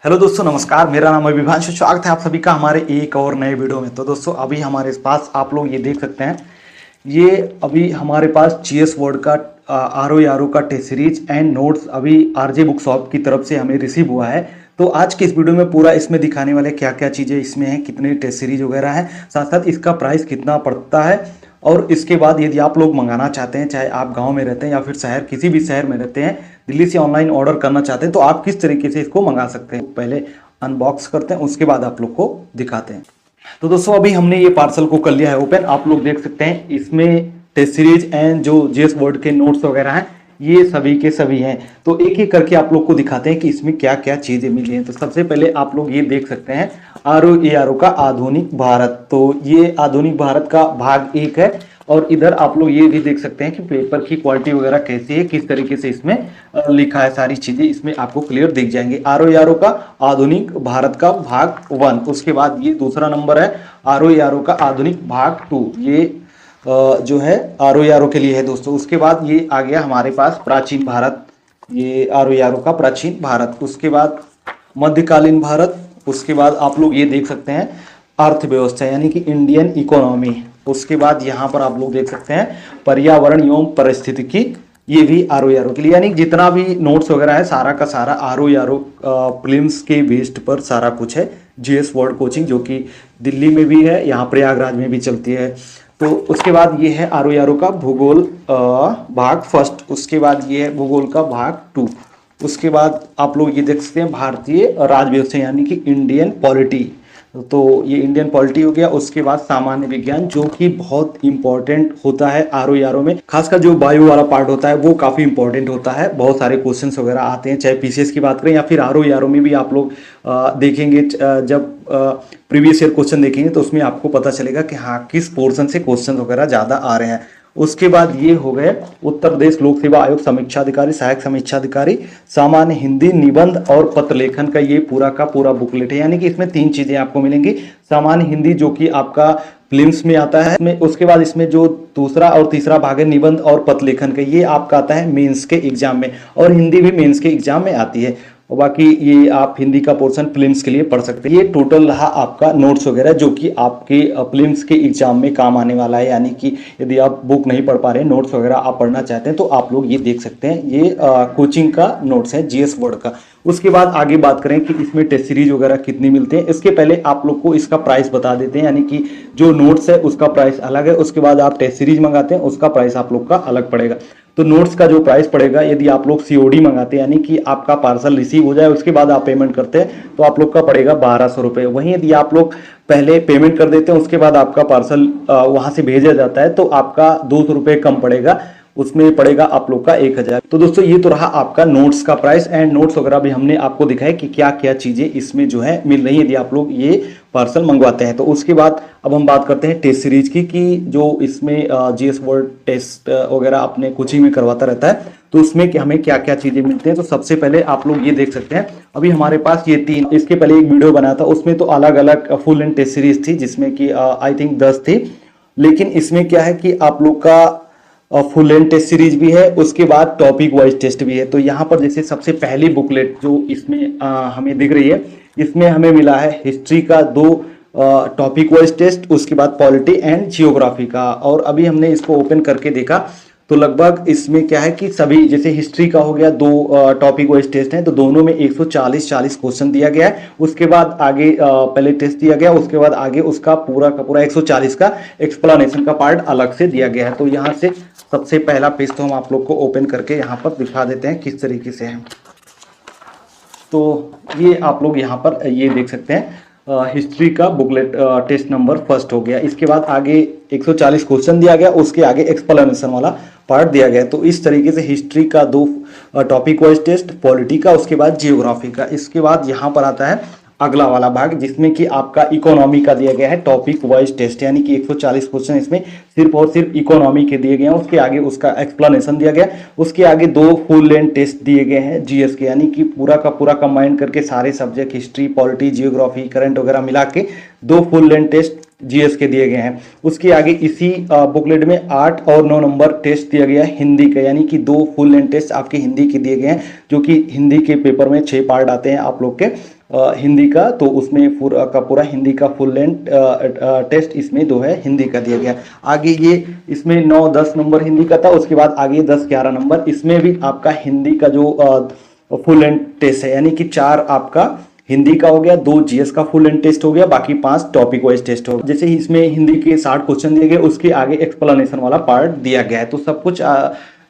Hello दोस्तों, नमस्कार। मेरा नाम है विभांशु। स्वागत है आप सभी का हमारे एक और नए वीडियो में। तो दोस्तों, अभी हमारे पास आप लोग ये देख सकते हैं, ये अभी हमारे पास जीएस वर्ड का आर का टेस्ट सीरीज एंड नोट्स अभी आरजे बुक शॉप की तरफ से हमें रिसीव हुआ है। तो आज के इस वीडियो में पूरा इसमें दिखाने वाले क्या क्या चीज़ें इसमें हैं, कितने टेस्ट सीरीज वगैरह हैं, साथ साथ इसका प्राइस कितना पड़ता है। और इसके बाद यदि आप लोग मंगाना चाहते हैं, चाहे आप गांव में रहते हैं या फिर शहर, किसी भी शहर में रहते हैं, दिल्ली से ऑनलाइन ऑर्डर करना चाहते हैं, तो आप किस तरीके से इसको मंगा सकते हैं। पहले अनबॉक्स करते हैं, उसके बाद आप लोग को दिखाते हैं। तो दोस्तों, अभी हमने ये पार्सल को कर लिया है ओपन। आप लोग देख सकते हैं इसमें टेस्ट सीरीज एंड जो जीएस वर्ड के नोट्स वगैरह हैं, ये सभी के सभी हैं। तो एक एक करके आप लोग को दिखाते हैं कि इसमें क्या क्या चीज़ें मिली हैं। तो सबसे पहले आप लोग ये देख सकते हैं आर का आधुनिक भारत। तो ये आधुनिक भारत का भाग 1 है। और इधर आप लोग ये भी देख सकते हैं कि पेपर की क्वालिटी वगैरह कैसी है, किस तरीके से इसमें लिखा है, सारी चीजें इसमें आपको क्लियर दिख जाएंगे। आर का आधुनिक भारत का भाग 1। उसके बाद ये दूसरा नंबर है आर का आधुनिक भाग 2। ये जो है आर के लिए है दोस्तों। उसके बाद ये आ गया हमारे पास प्राचीन भारत, ये आर का प्राचीन भारत। उसके बाद मध्यकालीन भारत। उसके बाद आप लोग ये देख सकते हैं अर्थव्यवस्था यानी कि इंडियन इकोनॉमी। उसके बाद यहाँ पर आप लोग देख सकते हैं पर्यावरण एवं पारिस्थितिकी, ये भी आर के लिए। यानी जितना भी नोट्स वगैरह है सारा का सारा आर प्रीलिम्स के बेस्ड पर सारा कुछ है। जीएस वर्ड कोचिंग जो कि दिल्ली में भी है, यहाँ प्रयागराज में भी चलती है। तो उसके बाद ये है आर का भूगोल भाग 1। उसके बाद ये है भूगोल का भाग 2। उसके बाद आप लोग ये देख सकते हैं भारतीय राज्य व्यवस्था यानी कि इंडियन पॉलिटी। तो ये इंडियन पॉलिटी हो गया। उसके बाद सामान्य विज्ञान जो कि बहुत इंपॉर्टेंट होता है आर में, खासकर जो बायो वाला पार्ट होता है वो काफ़ी इंपॉर्टेंट होता है। बहुत सारे क्वेश्चंस वगैरह आते हैं, चाहे पीसीएस की बात करें या फिर आर में भी आप लोग देखेंगे। जब प्रीवियस ईयर क्वेश्चन देखेंगे तो उसमें आपको पता चलेगा कि हाँ किस पोर्शन से क्वेश्चन वगैरह ज़्यादा आ रहे हैं। उसके बाद ये हो गए उत्तर प्रदेश लोक सेवा आयोग समीक्षा अधिकारी, सहायक समीक्षा अधिकारी, सामान्य हिंदी, निबंध और पत्र लेखन का ये पूरा का पूरा बुकलेट है। यानी कि इसमें 3 चीजें आपको मिलेंगी। सामान्य हिंदी जो कि आपका फिल्म्स में आता है, उसके बाद इसमें जो दूसरा और तीसरा भाग है निबंध और पत्र लेखन का, ये आपका आता है मेंस के एग्जाम में, और हिंदी भी मेंस के एग्जाम में आती है। और बाकी ये आप हिंदी का पोर्शन फिल्म्स के लिए पढ़ सकते हैं। ये टोटल रहा आपका नोट्स वगैरह जो कि आपके फिल्म्स के एग्जाम में काम आने वाला है। यानी कि यदि आप बुक नहीं पढ़ पा रहे, नोट्स वगैरह आप पढ़ना चाहते हैं, तो आप लोग ये देख सकते हैं। ये कोचिंग का नोट्स है जीएस वर्ड का। उसके बाद आगे बात करें कि इसमें टेस्ट सीरीज वगैरह कितनी मिलते हैं, इसके पहले आप लोग को इसका प्राइस बता देते हैं। यानी कि जो नोट्स है उसका प्राइस अलग है, उसके बाद आप टेस्ट सीरीज मंगाते हैं उसका प्राइस आप लोग का अलग पड़ेगा। तो नोट्स का जो प्राइस पड़ेगा, यदि आप लोग सीओडी मंगाते हैं यानी कि आपका पार्सल रिसीव हो जाए उसके बाद आप पेमेंट करते हैं, तो आप लोग का पड़ेगा 1200 रुपये। वहीं यदि आप लोग पहले पेमेंट कर देते हैं उसके बाद आपका पार्सल वहां से भेजा जाता है, तो आपका 200 रुपये कम पड़ेगा, उसमें पड़ेगा आप लोग का 1000। तो दोस्तों, ये तो रहा आपका नोट्स का प्राइस। एंड नोट्स वगैरह भी हमने आपको दिखाया कि क्या क्या चीजें इसमें जो है मिल रही है यदि आप लोग ये पार्सल मंगवाते हैं। तो उसके बाद अब हम बात करते हैं टेस्ट सीरीज की, कि जो इसमें जीएस वर्ड टेस्ट वगैरह अपने कोचिंग में करवाता रहता है, तो उसमें कि हमें क्या क्या चीजें मिलती हैं। तो सबसे पहले आप लोग ये देख सकते हैं, अभी हमारे पास ये 3, इसके पहले एक वीडियो बना था उसमें तो अलग अलग फुल एंड टेस्ट सीरीज थी जिसमें कि आई थिंक 10 थी। लेकिन इसमें क्या है कि आप लोग का फुल लेंथ टेस्ट सीरीज भी है, उसके बाद टॉपिक वाइज टेस्ट भी है। तो यहाँ पर जैसे सबसे पहली बुकलेट जो इसमें हमें दिख रही है, इसमें हमें मिला है हिस्ट्री का 2 टॉपिक वाइज टेस्ट, उसके बाद पॉलिटी एंड जियोग्राफी का। और अभी हमने इसको ओपन करके देखा तो लगभग इसमें क्या है कि सभी, जैसे हिस्ट्री का हो गया 2 टॉपिक वाइज टेस्ट हैं, तो दोनों में 140 क्वेश्चन दिया गया है। उसके बाद आगे पहले टेस्ट दिया गया, उसके बाद आगे उसका पूरा का पूरा 140 का एक्सप्लेनेशन का पार्ट अलग से दिया गया है। तो यहाँ से सबसे पहला पेज तो हम आप लोग को ओपन करके यहाँ पर दिखा देते हैं किस तरीके से है। तो ये आप लोग यहाँ पर ये देख सकते हैं हिस्ट्री का बुकलेट टेस्ट नंबर 1 हो गया। इसके बाद आगे 140 क्वेश्चन दिया गया, उसके आगे एक्सप्लेनेशन वाला पार्ट दिया गया। तो इस तरीके से हिस्ट्री का 2 टॉपिक वाइज टेस्ट, पॉलिटी का, उसके बाद जियोग्राफी का। इसके बाद यहाँ पर आता है अगला वाला भाग जिसमें कि आपका इकोनॉमी का दिया गया है टॉपिक वाइज टेस्ट, यानी कि 140 क्वेश्चन इसमें सिर्फ और सिर्फ इकोनॉमी के दिए गए हैं। उसके आगे उसका एक्सप्लेनेशन दिया गया, उसके आगे 2 फुल लेंथ टेस्ट दिए गए हैं जीएस के, यानी कि पूरा का पूरा कंबाइन करके सारे subject history, polity, geography, current वगैरह मिला के 2 फुल लेंथ टेस्ट जीएस के दिए गए हैं। उसके आगे इसी बुकलेट में 8 और 9 नंबर टेस्ट दिया गया है हिंदी का, यानी कि 2 फुल लेंथ टेस्ट आपके हिंदी के दिए गए हैं, जो कि हिंदी के पेपर में 6 पार्ट आते हैं आप लोग के। हिंदी का, तो उसमें पूरा का पूरा हिंदी का फुल लेंथ टेस्ट इसमें जो है हिंदी का दिया गया। आगे ये इसमें 9-10 नंबर हिंदी का था, उसके बाद आगे 10-11 नंबर इसमें भी आपका हिंदी का जो फुल लेंथ टेस्ट है, यानी कि 4 आपका हिंदी का हो गया, 2 जीएस का फुल लेंथ टेस्ट हो गया, बाकी 5 टॉपिक वाइज टेस्ट हो गया। जैसे ही इसमें हिंदी के 60 क्वेश्चन दिए गए, उसके आगे एक्सप्लेनेशन वाला पार्ट दिया गया है। तो सब कुछ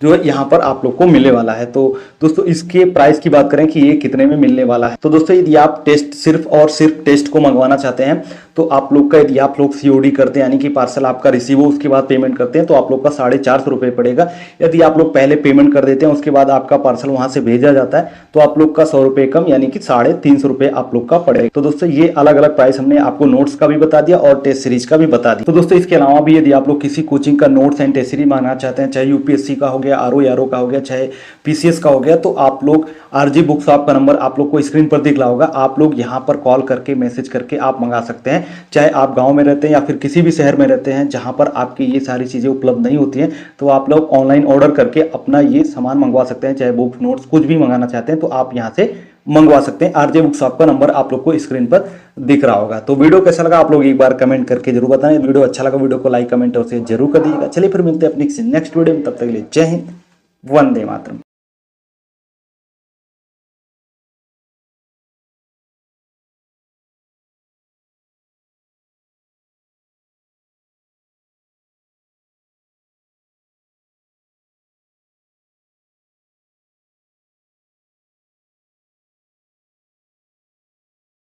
जो है यहाँ पर आप लोग को मिलने वाला है। तो दोस्तों इसके प्राइस की बात करें कि ये कितने में मिलने वाला है, तो दोस्तों यदि आप टेस्ट सिर्फ और सिर्फ टेस्ट को मंगवाना चाहते हैं तो आप लोग का, यदि आप लोग सीओडी करते हैं यानी कि पार्सल आपका रिसीव हो उसके बाद पेमेंट करते हैं, तो आप लोग का 450 रुपये पड़ेगा। यदि आप लोग पहले पेमेंट कर देते हैं उसके बाद आपका पार्सल वहां से भेजा जाता है तो आप लोग का 100 रुपये कम यानी कि 350 रुपये आप लोग का पड़ेगा। तो दोस्तों ये अलग अलग प्राइस हमने आपको नोट्स का भी बता दिया और टेस्ट सीरीज का भी बता दिया। तो दोस्तों इसके अलावा भी यदि आप लोग किसी कोचिंग का नोट्स एंड टेस्ट सीरीज मांगना चाहते हैं, चाहे यूपीएससी का हो गया, आरओ का हो गया, चाहे पीसीएस का हो गया, तो आप लोग आरजे बुक शॉप का नंबर आप लोग को स्क्रीन पर दिख रहा होगा, आप लोग यहाँ पर कॉल करके मैसेज करके आप मंगा सकते हैं। चाहे आप गांव में रहते हैं या फिर किसी भी शहर में रहते हैं जहां पर आपकी ये सारी चीजें उपलब्ध नहीं होती हैं, तो आप लोग ऑनलाइन ऑर्डर करके अपना ये सामान मंगवा सकते हैं। चाहे बुक्स नोट्स कुछ भी मंगाना चाहते हैं तो आप यहाँ से मंगवा सकते हैं। आरजे बुक शॉप का नंबर आप लोग को स्क्रीन पर दिख रहा होगा। तो वीडियो कैसा लगा आप लोग एक बार कमेंट करके जरूर बताएं। वीडियो अच्छा लगा वीडियो को लाइक कमेंट और शेयर जरूर कर दीजिएगा। चलिए फिर मिलते हैं अपनी नेक्स्ट वीडियो में, तब तक के लिए जय हिंद, वंदे मातरम।